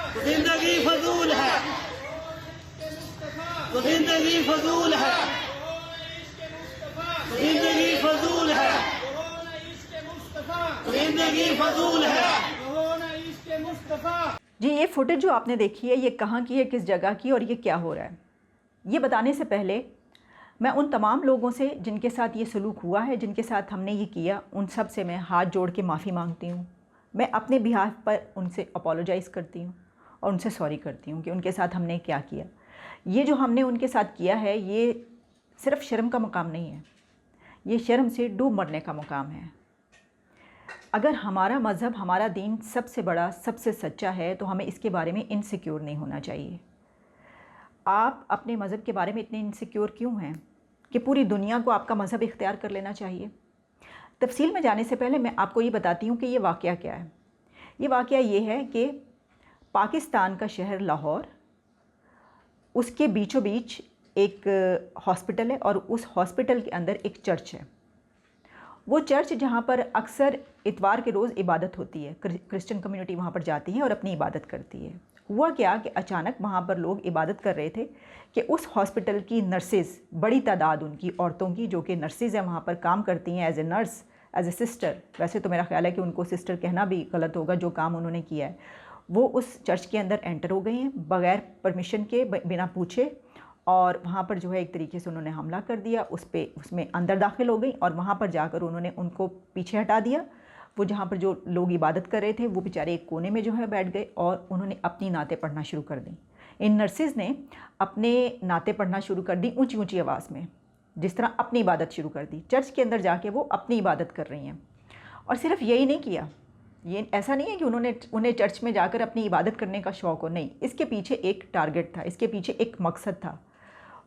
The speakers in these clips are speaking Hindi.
तो जिंदगी फजूल है, तो जिंदगी फजूल है, तो जिंदगी फजूल है, तो जिंदगी फजूल है। जी, ये फुटेज जो आपने देखी है ये कहाँ की है, किस जगह की, और ये क्या हो रहा है, ये बताने से पहले मैं उन तमाम लोगों से जिनके साथ ये सलूक हुआ है, जिनके साथ हमने ये किया, उन सब से मैं हाथ जोड़ के माफ़ी मांगती हूँ। मैं अपने बिहाफ पर उनसे अपोलोजाइज़ करती हूँ और उनसे सॉरी करती हूँ कि उनके साथ हमने क्या किया। ये जो हमने उनके साथ किया है ये सिर्फ़ शर्म का मकाम नहीं है, ये शर्म से डूब मरने का मकाम है। अगर हमारा मज़हब, हमारा दीन सबसे बड़ा, सबसे सच्चा है तो हमें इसके बारे में इनसिक्योर नहीं होना चाहिए। आप अपने मज़हब के बारे में इतने इनसिक्योर क्यों हैं कि पूरी दुनिया को आपका मज़हब इख्तियार कर लेना चाहिए? तफसील में जाने से पहले मैं आपको ये बताती हूँ कि ये वाक़या क्या है। ये वाक़या ये है कि पाकिस्तान का शहर लाहौर, उसके बीचों बीच एक हॉस्पिटल है और उस हॉस्पिटल के अंदर एक चर्च है। वो चर्च जहाँ पर अक्सर इतवार के रोज़ इबादत होती है, क्रिश्चियन कम्युनिटी वहाँ पर जाती है और अपनी इबादत करती है। हुआ क्या कि अचानक वहाँ पर लोग इबादत कर रहे थे कि उस हॉस्पिटल की नर्सेज़, बड़ी तादाद उनकी औरतों की जो कि नर्सेज़ हैं, वहाँ पर काम करती हैं as a nurse, as a sister. वैसे तो मेरा ख्याल है कि उनको सिस्टर कहना भी गलत होगा, जो काम उन्होंने किया है। वो उस चर्च के अंदर एंटर हो गई हैं बग़ैर परमिशन के, बिना पूछे, और वहाँ पर जो है एक तरीके से उन्होंने हमला कर दिया, उसमें अंदर दाखिल हो गई और वहाँ पर जाकर उन्होंने उनको पीछे हटा दिया। वो जहाँ पर जो लोग इबादत कर रहे थे वो बेचारे एक कोने में जो है बैठ गए और उन्होंने अपनी नाते पढ़ना शुरू कर दी। इन नर्सेज़ ने अपने नाते पढ़ना शुरू कर दी ऊंची ऊंची आवाज़ में, जिस तरह अपनी इबादत शुरू कर दी। चर्च के अंदर जाके वो अपनी इबादत कर रही हैं। और सिर्फ यही नहीं किया, ये ऐसा नहीं है कि उन्हें चर्च में जाकर अपनी इबादत करने का शौक़ हो, नहीं, इसके पीछे एक टारगेट था, इसके पीछे एक मकसद था।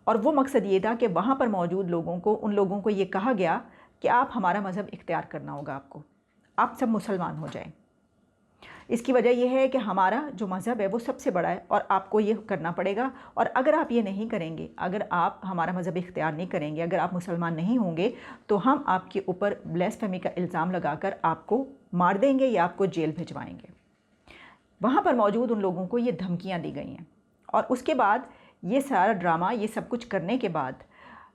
और वो मकसद ये था कि वहाँ पर मौजूद लोगों को, उन लोगों को ये कहा गया कि आप हमारा मज़हब इख्तियार करना होगा, आपको, आप सब मुसलमान हो जाएं। इसकी वजह यह है कि हमारा जो मज़हब है वो सबसे बड़ा है और आपको ये करना पड़ेगा, और अगर आप ये नहीं करेंगे, अगर आप हमारा मज़हब इख्तियार नहीं करेंगे, अगर आप मुसलमान नहीं होंगे, तो हम आपके ऊपर ब्लास्फेमी का इल्ज़ाम लगाकर आपको मार देंगे या आपको जेल भिजवाएंगे। वहाँ पर मौजूद उन लोगों को ये धमकियाँ दी गई हैं। और उसके बाद ये सारा ड्रामा, ये सब कुछ करने के बाद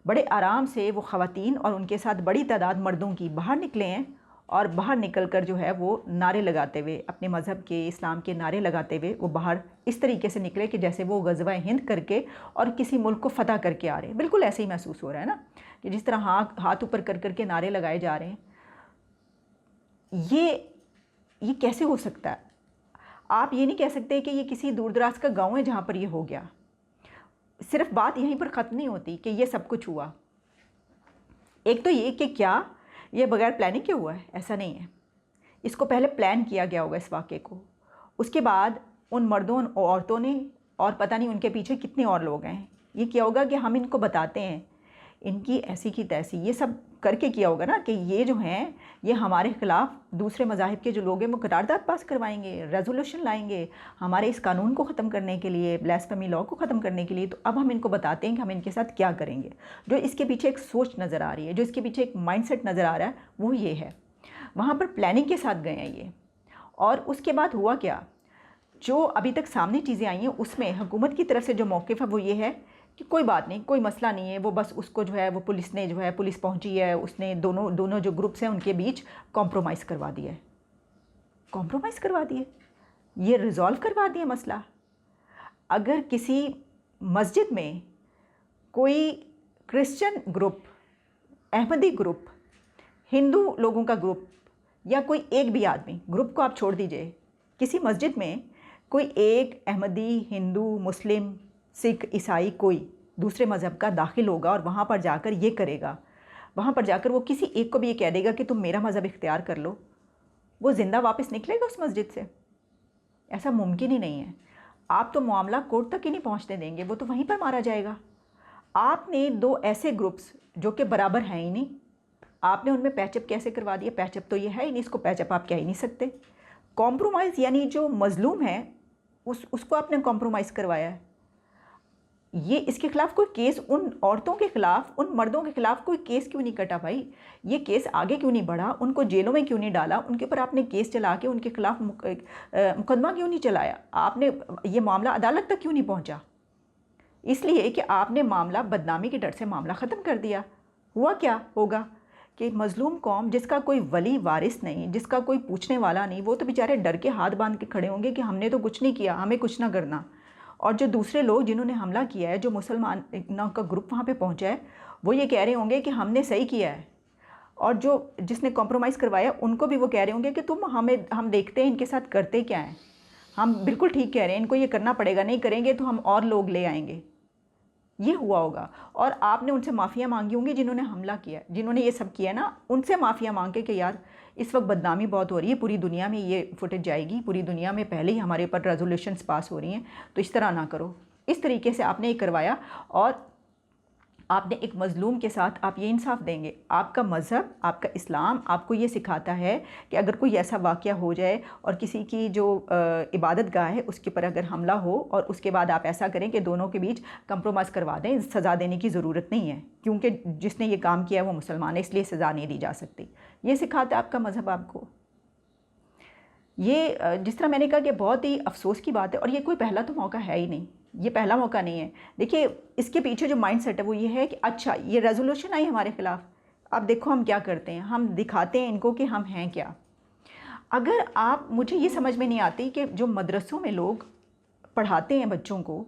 बड़े आराम से वो ख़वातीन और उनके साथ बड़ी तादाद मर्दों की बाहर निकले हैं, और बाहर निकल कर जो है वो नारे लगाते हुए, अपने मज़हब के, इस्लाम के नारे लगाते हुए वो बाहर इस तरीके से निकले कि जैसे वो ग़ज़वा हिंद करके और किसी मुल्क को फ़तह करके आ रहे हैं। बिल्कुल ऐसे ही महसूस हो रहा है ना, कि जिस तरह हाथ ऊपर कर करके नारे लगाए जा रहे हैं। ये कैसे हो सकता है? आप ये नहीं कह सकते कि ये किसी दूर दराज का गाँव है जहाँ पर ये हो गया। सिर्फ बात यहीं पर ख़त्म नहीं होती कि ये सब कुछ हुआ। एक तो ये कि क्या ये बग़ैर प्लानिंग के हुआ है? ऐसा नहीं है, इसको पहले प्लान किया गया होगा इस वाक़े को। उसके बाद उन मर्दों और औरतों ने, और पता नहीं उनके पीछे कितने और लोग हैं, ये किया होगा कि हम इनको बताते हैं, इनकी ऐसी की तैसी, ये सब करके किया होगा ना कि ये जो हैं ये हमारे ख़िलाफ़ दूसरे मज़ाहिब के जो लोग हैं वो करारदाद पास करवाएंगे, रेजोल्यूशन लाएंगे हमारे इस कानून को ख़त्म करने के लिए, ब्लास्फेमी लॉ को ख़त्म करने के लिए। तो अब हम इनको बताते हैं कि हम इनके साथ क्या करेंगे। जो इसके पीछे एक सोच नज़र आ रही है, जो इसके पीछे एक माइंडसेट नज़र आ रहा है, वो ये है। वहाँ पर प्लानिंग के साथ गए हैं ये। और उसके बाद हुआ क्या, जो अभी तक सामने चीज़ें आई हैं उसमें हुकूमत की तरफ से जो मौक़िफ़ है वो ये है कि कोई बात नहीं, कोई मसला नहीं है, वो बस उसको जो है वो पुलिस ने जो है, पुलिस पहुंची है, उसने दोनों जो ग्रुप्स हैं उनके बीच कॉम्प्रोमाइज़ करवा दिया है, कॉम्प्रोमाइज़ करवा दिए, ये रिज़ॉल्व करवा दिया मसला। अगर किसी मस्जिद में कोई Christian group, Ahmadi group, Hindu लोगों का ग्रुप, या कोई एक भी आदमी, ग्रुप को आप छोड़ दीजिए, किसी मस्जिद में कोई एक अहमदी, हिंदू, मुस्लिम, सिख, ईसाई, कोई दूसरे मज़हब का दाखिल होगा और वहाँ पर जाकर ये करेगा, वहाँ पर जाकर वो किसी एक को भी ये कह देगा कि तुम मेरा मज़हब इख्तियार कर लो, वो ज़िंदा वापस निकलेगा उस मस्जिद से? ऐसा मुमकिन ही नहीं है। आप तो मामला कोर्ट तक ही नहीं पहुँचने देंगे, वो तो वहीं पर मारा जाएगा। आपने दो ऐसे ग्रुप्स जो कि बराबर हैं ही नहीं, आपने उनमें पैचअप कैसे करवा दिया? पैचअप तो ये है ही नहीं, इसको पैचअप आप कह ही नहीं सकते। कॉम्प्रोमाइज़ यानी जो मज़लूम है उसको आपने कॉम्प्रोमाइज़ करवाया है। ये इसके ख़िलाफ़ कोई केस, उन औरतों के ख़िलाफ़, उन मर्दों के ख़िलाफ़ कोई केस क्यों नहीं कटा भाई? ये केस आगे क्यों नहीं बढ़ा? उनको जेलों में क्यों नहीं डाला? उनके ऊपर आपने केस चला के उनके ख़िलाफ़ मुकदमा क्यों नहीं चलाया? आपने ये मामला अदालत तक क्यों नहीं पहुंचा? इसलिए कि आपने मामला बदनामी के डर से मामला ख़त्म कर दिया। हुआ क्या होगा कि मज़लूम कौम, जिसका कोई वली वारिस नहीं, जिसका कोई पूछने वाला नहीं, वो तो बेचारे डर के हाथ बांध के खड़े होंगे कि हमने तो कुछ नहीं किया, हमें कुछ ना करना। और जो दूसरे लोग जिन्होंने हमला किया है, जो मुसलमानों का ग्रुप वहाँ पे पहुँचा है, वो ये कह रहे होंगे कि हमने सही किया है। और जिसने कॉम्प्रोमाइज़ करवाया उनको भी वो कह रहे होंगे कि हम देखते हैं इनके साथ करते क्या हैं, हम बिल्कुल ठीक कह रहे हैं, इनको ये करना पड़ेगा, नहीं करेंगे तो हम और लोग ले आएंगे। ये हुआ होगा। और आपने उनसे माफ़िया मांगी होंगी जिन्होंने हमला किया, जिन्होंने ये सब किया ना, उनसे माफ़िया मांग के कि यार इस वक्त बदनामी बहुत हो रही है, पूरी दुनिया में ये फुटेज जाएगी, पूरी दुनिया में पहले ही हमारे ऊपर रेजोल्यूशंस पास हो रही हैं, तो इस तरह ना करो। इस तरीके से आपने ये करवाया और आपने एक मज़लूम के साथ आप ये इंसाफ देंगे। आपका मज़हब, आपका इस्लाम आपको ये सिखाता है कि अगर कोई ऐसा वाक़या हो जाए और किसी की जो इबादत गाह है उसके ऊपर अगर हमला हो और उसके बाद आप ऐसा करें कि दोनों के बीच कंप्रोमाइज़ करवा दें, सज़ा देने की ज़रूरत नहीं है, क्योंकि जिसने ये काम किया है वो मुसलमान है, इसलिए सज़ा नहीं दी जा सकती। ये सिखाता है आपका मज़हब आपको। ये जिस तरह मैंने कहा कि बहुत ही अफसोस की बात है, और ये कोई पहला तो मौका है ही नहीं, ये पहला मौका नहीं है। देखिए इसके पीछे जो माइंडसेट है वो ये है कि अच्छा ये रेजोल्यूशन आई हमारे ख़िलाफ़, अब देखो हम क्या करते हैं, हम दिखाते हैं इनको कि हम हैं क्या। अगर आप, मुझे ये समझ में नहीं आती कि जो मदरसों में लोग पढ़ाते हैं बच्चों को,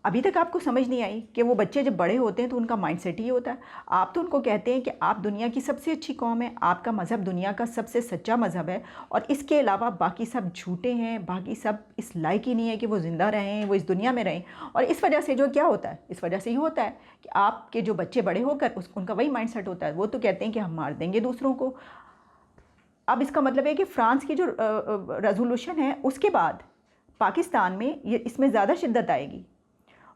अभी तक आपको समझ नहीं आई कि वो बच्चे जब बड़े होते हैं तो उनका माइंडसेट ही होता है। आप तो उनको कहते हैं कि आप दुनिया की सबसे अच्छी कौम है, आपका मज़हब दुनिया का सबसे सच्चा मज़हब है, और इसके अलावा बाकी सब झूठे हैं, बाकी सब इस लायक ही नहीं है कि वो ज़िंदा रहें, वो इस दुनिया में रहें। और इस वजह से जो क्या होता है, इस वजह से ये होता है कि आपके जो बच्चे बड़े होकर उनका वही माइंडसेट होता है, वो तो कहते हैं कि हम मार देंगे दूसरों को। अब इसका मतलब है कि फ़्रांस की जो रेजोल्यूशन है उसके बाद पाकिस्तान में ये इसमें ज़्यादा शिद्दत आएगी।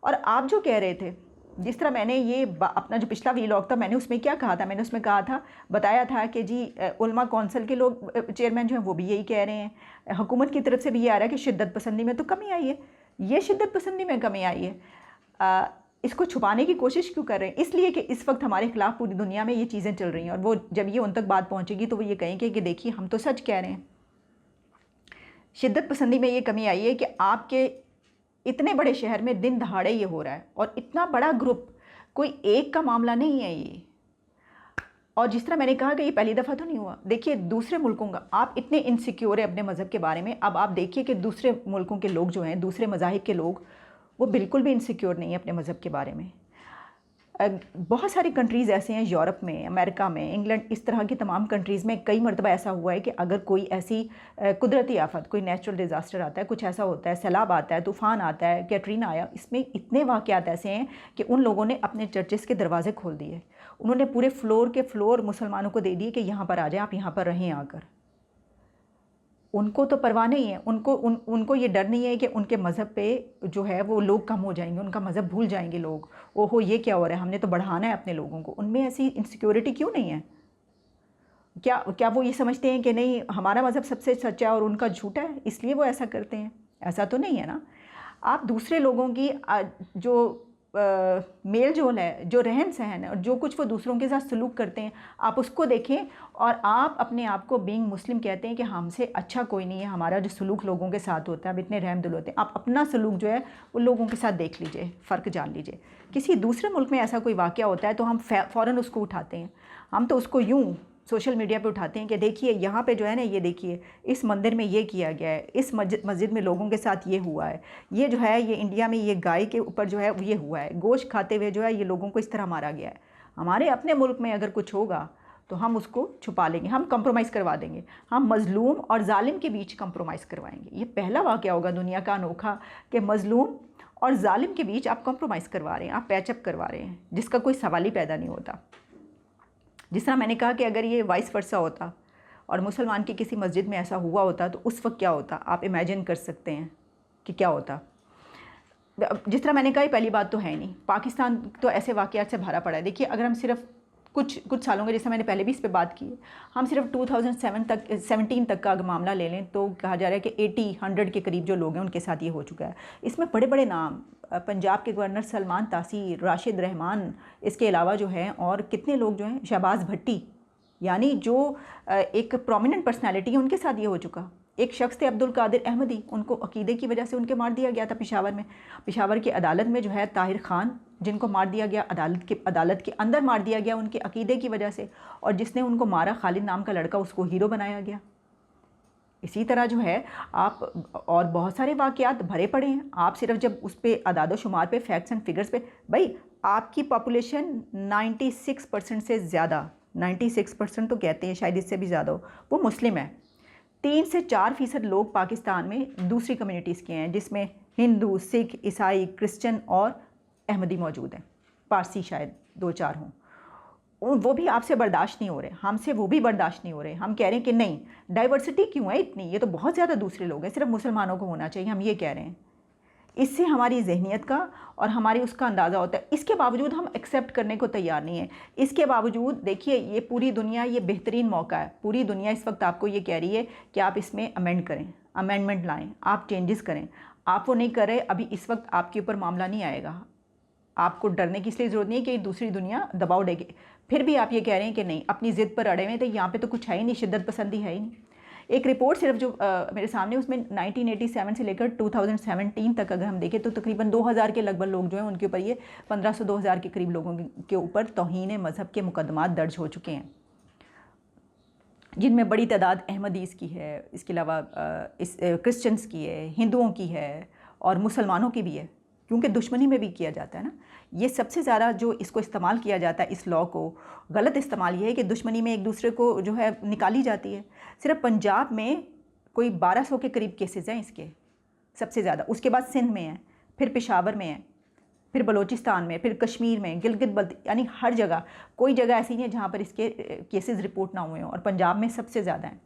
और आप जो कह रहे थे, जिस तरह मैंने ये अपना जो पिछला वीलॉग था मैंने उसमें क्या कहा था, मैंने उसमें कहा था, बताया था कि जी उलमा कौंसिल के लोग चेयरमैन जो हैं वो भी यही कह रहे हैं, हुकूमत की तरफ से भी ये आ रहा है कि शिद्दत पसंदी में तो कमी आई है। ये शिद्दत पसंदी में कमी आई है, इसको छुपाने की कोशिश क्यों कर रहे हैं? इसलिए कि इस वक्त हमारे खिलाफ पूरी दुनिया में ये चीज़ें चल रही हैं, और वो जब ये उन तक बात पहुँचेगी तो वो ये कहेंगे कि देखिए हम तो सच कह रहे हैं। शिद्दत पसंदी में ये कमी आई है कि आपके इतने बड़े शहर में दिन दहाड़े ये हो रहा है, और इतना बड़ा ग्रुप, कोई एक का मामला नहीं है ये। और जिस तरह मैंने कहा कि ये पहली दफ़ा तो नहीं हुआ। देखिए दूसरे मुल्कों का, आप इतने इनसिक्योर है अपने मज़हब के बारे में, अब आप देखिए कि दूसरे मुल्कों के लोग जो हैं, दूसरे मज़ाहिब के लोग, वो बिल्कुल भी इनसिक्योर नहीं है अपने मज़हब के बारे में। बहुत सारी कंट्रीज़ ऐसे हैं, यूरोप में, अमेरिका में, इंग्लैंड, इस तरह की तमाम कंट्रीज़ में कई मरतबा ऐसा हुआ है कि अगर कोई ऐसी कुदरती आफत, कोई नेचुरल डिज़ास्टर आता है, कुछ ऐसा होता है, सैलाब आता है, तूफ़ान आता है, कैटरीना आया, इसमें इतने वाक़यात ऐसे हैं कि उन लोगों ने अपने चर्चेज़ के दरवाज़े खोल दिए, उन्होंने पूरे फ्लोर के फ्लोर मुसलमानों को दे दिए कि यहाँ पर आ जाएँ, आप यहाँ पर रहें आकर। उनको तो परवाह नहीं है, उनको ये डर नहीं है कि उनके मज़हब पे जो है वो लोग कम हो जाएंगे, उनका मज़हब भूल जाएंगे लोग, ओहो ये क्या हो रहा है, हमने तो बढ़ाना है अपने लोगों को। उनमें ऐसी इनसिक्योरिटी क्यों नहीं है? क्या वो ये समझते हैं कि नहीं हमारा मज़हब सबसे सच्चा है और उनका झूठा है, इसलिए वो ऐसा करते हैं? ऐसा तो नहीं है ना। आप दूसरे लोगों की जो मेल जोल है, जो रहन सहन है, और जो कुछ वो दूसरों के साथ सलूक करते हैं, आप उसको देखें, और आप अपने आप को बीइंग मुस्लिम कहते हैं कि हमसे अच्छा कोई नहीं है, हमारा जो सलूक लोगों के साथ होता है, हम इतने रहमदिल होते हैं। आप अपना सलूक जो है वो लोगों के साथ देख लीजिए, फ़र्क जान लीजिए। किसी दूसरे मुल्क में ऐसा कोई वाक़या होता है तो हम फ़ौरन उसको उठाते हैं, हम तो उसको यूँ सोशल मीडिया पे उठाते हैं कि देखिए यहाँ पे जो है ना, ये देखिए इस मंदिर में ये किया गया है, इस मस्जिद में लोगों के साथ ये हुआ है, ये जो है ये इंडिया में ये गाय के ऊपर जो है ये हुआ है, गोश्त खाते हुए जो है ये लोगों को इस तरह मारा गया है। हमारे अपने मुल्क में अगर कुछ होगा तो हम उसको छुपा लेंगे, हम कंप्रोमाइज़ करवा देंगे, हम मज़लूम और जालिम के बीच कंप्रोमाइज़ करवाएंगे। ये पहला वाक़या होगा दुनिया का अनोखा कि मज़लूम और जालिम के बीच आप कंप्रोमाइज़ करवा रहे हैं, आप पैचअप करवा रहे हैं, जिसका कोई सवाल ही पैदा नहीं होता। जिस तरह मैंने कहा कि अगर ये वाइस वर्सा होता और मुसलमान की किसी मस्जिद में ऐसा हुआ होता तो उस वक्त क्या होता, आप इमेजिन कर सकते हैं कि क्या होता। जिस तरह मैंने कहा, पहली बात तो है नहीं, पाकिस्तान तो ऐसे वाक़यात से भरा पड़ा है। देखिए अगर हम सिर्फ कुछ सालों के, जैसे मैंने पहले भी इस पे बात की है, हम सिर्फ 2017 तक का अगर मामला ले लें तो कहा जा रहा है कि 100 के करीब जो लोग हैं उनके साथ ये हो चुका है। इसमें बड़े बड़े नाम, पंजाब के गवर्नर सलमान तासीर, राशिद रहमान, इसके अलावा जो है और कितने लोग जो हैं, शहबाज भट्टी, यानी जो एक प्रोमिनेंट पर्सनैलिटी है, उनके साथ ये हो चुका। एक शख्स थे अब्दुल कादिर अहमदी, उनको अकीदे की वजह से उनके मार दिया गया था पेशावर में। पेशावर की अदालत में जो है ताहिर ख़ान, जिनको मार दिया गया अदालत के अंदर मार दिया गया उनके अकीदे की वजह से, और जिसने उनको मारा खालिद नाम का लड़का, उसको हीरो बनाया गया। इसी तरह जो है आप और बहुत सारे वाक़यात भरे पड़े हैं। आप सिर्फ जब उस पर अदाद शुमार पे, फैक्ट्स एंड फिगर्स पे, भाई आपकी पॉपुलेशन 96% से ज़्यादा, 96% तो कहते हैं, शायद इससे भी ज़्यादा हो, वो मुस्लिम है। 3 से 4% लोग पाकिस्तान में दूसरी कम्युनिटीज़ के हैं, जिसमें हिंदू, सिख, ईसाई, क्रिश्चियन और अहमदी मौजूद हैं। पारसी शायद 2-4 हों, वो भी आपसे बर्दाश्त नहीं हो रहे, हमसे वो भी बर्दाश्त नहीं हो रहे। हम कह रहे हैं कि नहीं, डाइवर्सिटी क्यों है इतनी, ये तो बहुत ज़्यादा दूसरे लोग हैं, सिर्फ मुसलमानों को होना चाहिए, हम ये कह रहे हैं। इससे हमारी जहनीत का और हमारी उसका अंदाज़ा होता है। इसके बावजूद हम एक्सेप्ट करने को तैयार नहीं है। इसके बावजूद देखिए, ये पूरी दुनिया, ये बेहतरीन मौका है, पूरी दुनिया इस वक्त आपको ये कह रही है कि आप इसमें अमेंड करें, अमेंडमेंट लाएं, आप चेंजेस करें। आप वो नहीं कर रहे, अभी इस वक्त आपके ऊपर मामला नहीं आएगा। आपको डरने की इसलिए ज़रूरत नहीं है कि दूसरी दुनिया दबाव देगी। फिर भी आप ये कह रहे हैं कि नहीं, अपनी ज़िद पर अड़े हुए, तो यहाँ पे तो कुछ है ही नहीं, शिद्दत पसंदी है ही नहीं। एक रिपोर्ट सिर्फ जो मेरे सामने, उसमें 1987 से लेकर 2017 तक अगर हम देखें तो तकरीबन 2000 के लगभग लोग जो हैं उनके ऊपर, ये 1500-2000 के करीब लोगों के ऊपर तौहीन मज़हब के मुकदमात दर्ज हो चुके हैं, जिनमें बड़ी तादाद अहमदीज़ की है, इसके अलावा क्रिश्चियंस की है, हिंदुओं की है और मुसलमानों की भी है, क्योंकि दुश्मनी में भी किया जाता है ना। ये सबसे ज़्यादा जो इसको इस्तेमाल किया जाता है, इस लॉ को गलत इस्तेमाल ये है कि दुश्मनी में एक दूसरे को जो है निकाली जाती है। सिर्फ पंजाब में कोई 1200 के करीब केसेस हैं इसके, सबसे ज़्यादा। उसके बाद सिंध में है, फिर पेशावर में है, फिर बलूचिस्तान में, फिर कश्मीर में, गिलगित बल्तिस्तान, यानी हर जगह, कोई जगह ऐसी नहीं है जहाँ पर इसके केसेस रिपोर्ट ना हुए हों, और पंजाब में सबसे ज़्यादा हैं।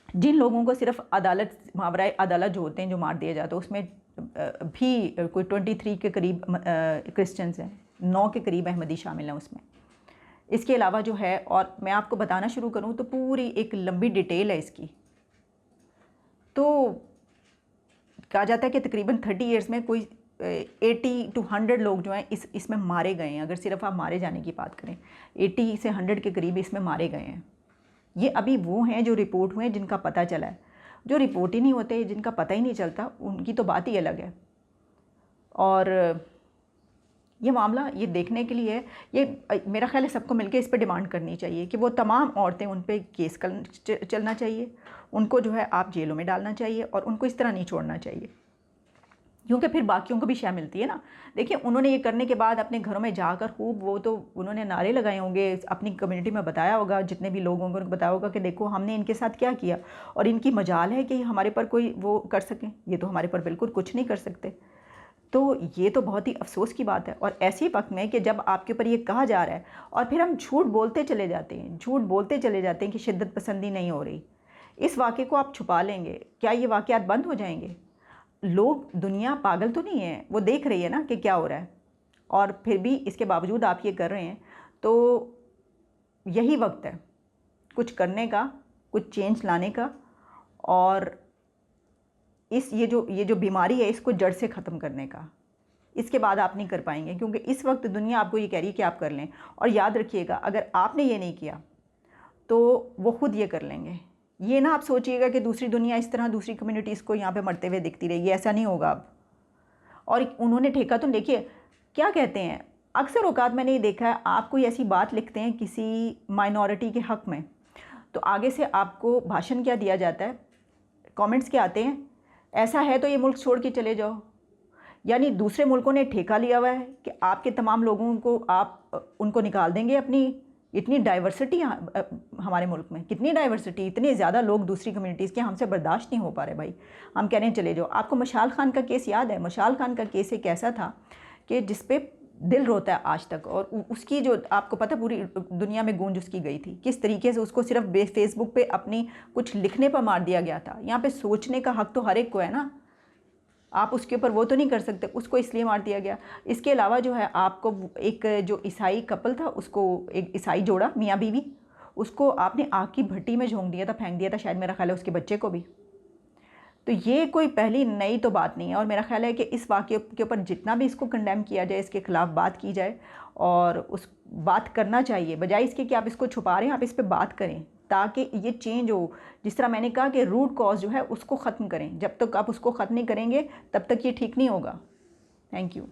जिन लोगों को सिर्फ अदालत, मावराए अदालत जो होते हैं, जो मार दिया जाता है, उसमें भी कोई 23 के करीब क्रिश्चियंस हैं, 9 के करीब अहमदी शामिल हैं उसमें। इसके अलावा जो है, और मैं आपको बताना शुरू करूं तो पूरी एक लंबी डिटेल है इसकी। तो कहा जाता है कि तकरीबन 30 ईयर्स में कोई 80 to 100 लोग जो हैं इसमें मारे गए हैं। अगर सिर्फ आप मारे जाने की बात करें, 80 से 100 के करीब इसमें मारे गए हैं। ये अभी वो हैं जो रिपोर्ट हुए हैं, जिनका पता चला है। जो रिपोर्ट ही नहीं होते, जिनका पता ही नहीं चलता, उनकी तो बात ही अलग है। और ये मामला ये देखने के लिए, ये मेरा ख्याल है सबको मिलकर इस पर डिमांड करनी चाहिए कि वो तमाम औरतें, उन पर केस चलना चाहिए, उनको जो है आप जेलों में डालना चाहिए, और उनको इस तरह नहीं छोड़ना चाहिए, क्योंकि फिर बाकियों को भी शय मिलती है ना। देखिए, उन्होंने ये करने के बाद अपने घरों में जाकर खूब वो तो उन्होंने नारे लगाए होंगे, अपनी कम्युनिटी में बताया होगा, जितने भी लोग होंगे उनको बताया होगा कि देखो हमने इनके साथ क्या किया, और इनकी मजाल है कि हमारे पर कोई वो कर सकें। ये तो हमारे पर बिल्कुल कुछ नहीं कर सकते। तो ये तो बहुत ही अफसोस की बात है। और ऐसे वक्त में कि जब आपके ऊपर ये कहा जा रहा है और फिर हम झूठ बोलते चले जाते हैं, झूठ बोलते चले जाते हैं कि शिद्दत पसंदी नहीं हो रही, इस वाक़े को आप छुपा लेंगे, क्या ये वाक़यात बंद हो जाएंगे? लोग, दुनिया पागल तो नहीं है, वो देख रही है ना कि क्या हो रहा है, और फिर भी इसके बावजूद आप ये कर रहे हैं। तो यही वक्त है कुछ करने का, कुछ चेंज लाने का, और ये जो बीमारी है इसको जड़ से ख़त्म करने का। इसके बाद आप नहीं कर पाएंगे, क्योंकि इस वक्त दुनिया आपको ये कह रही है कि आप कर लें। और याद रखिएगा, अगर आपने ये नहीं किया तो वो खुद ये कर लेंगे। ये ना आप सोचिएगा कि दूसरी दुनिया इस तरह दूसरी कम्युनिटीज़ को यहाँ पे मरते हुए दिखती रहेगी, ऐसा नहीं होगा अब। और उन्होंने ठेका तो देखिए क्या कहते हैं, अक्सर औकात मैंने ये देखा है, आप कोई ऐसी बात लिखते हैं किसी माइनॉरिटी के हक़ में, तो आगे से आपको भाषण क्या दिया जाता है, कमेंट्स क्या आते हैं, ऐसा है तो ये मुल्क छोड़ के चले जाओ। यानी दूसरे मुल्कों ने ठेका लिया हुआ है कि आपके तमाम लोगों को आप उनको निकाल देंगे। अपनी इतनी डाइवर्सिटी हमारे मुल्क में, कितनी डाइवर्सिटी, इतने ज़्यादा लोग दूसरी कम्युनिटीज़ के, हमसे बर्दाश्त नहीं हो पा रहे भाई, हम कह रहे हैं चले जाओ। आपको मशाल खान का केस याद है? मशाल खान का केस एक ऐसा था कि जिस पे दिल रोता है आज तक, और उसकी जो आपको पता पूरी दुनिया में गूंज उसकी गई थी, किस तरीके से उसको सिर्फ फेसबुक पे अपनी कुछ लिखने पर मार दिया गया था। यहाँ पे सोचने का हक़ तो हर एक को है ना। आप उसके ऊपर वो तो नहीं कर सकते, उसको इसलिए मार दिया गया। इसके अलावा जो है आपको एक जो ईसाई कपल था, उसको एक ईसाई जोड़ा मियाँ बीवी, उसको आपने आग की भट्टी में झोंक दिया था, फेंक दिया था, शायद मेरा ख्याल है उसके बच्चे को भी। तो ये कोई पहली नई तो बात नहीं है, और मेरा ख्याल है कि इस वाक़े के ऊपर जितना भी इसको कंडेम किया जाए, इसके ख़िलाफ़ बात की जाए, और उस बात करना चाहिए, बजाय इसके कि आप इसको छुपा रहे हैं, आप इस पे बात करें ताकि ये चेंज हो। जिस तरह मैंने कहा कि रूट कॉज जो है उसको ख़त्म करें, जब तक आप उसको ख़त्म नहीं करेंगे तब तक ये ठीक नहीं होगा। Thank you.